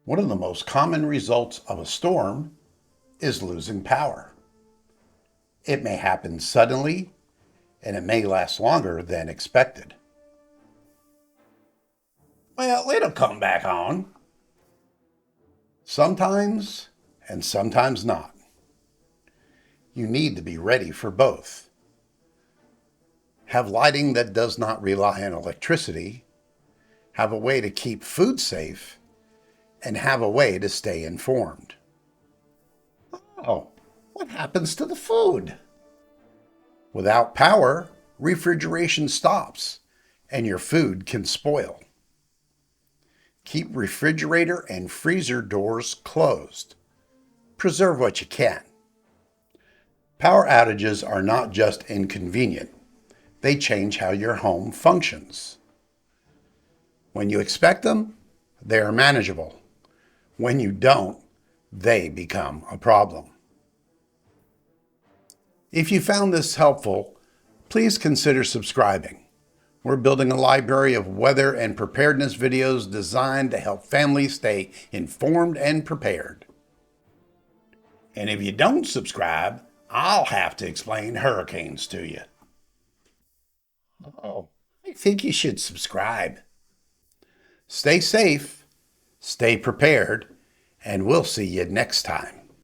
One of the most common results of a storm is losing power. It may happen suddenly, and it may last longer than expected. Well, it'll come back on. Sometimes, and sometimes not. You need to be ready for both. Have lighting that does not rely on electricity, have a way to keep food safe, and have a way to stay informed. Oh, what happens to the food? Without power, refrigeration stops and your food can spoil. Keep refrigerator and freezer doors closed. Preserve what you can. Power outages are not just inconvenient. They change how your home functions. When you expect them, they are manageable. When you don't, they become a problem. If you found this helpful, please consider subscribing. We're building a library of weather and preparedness videos designed to help families stay informed and prepared. And if you don't subscribe, I'll have to explain hurricanes to you. Oh, I think you should subscribe. Stay safe, stay prepared, and we'll see you next time.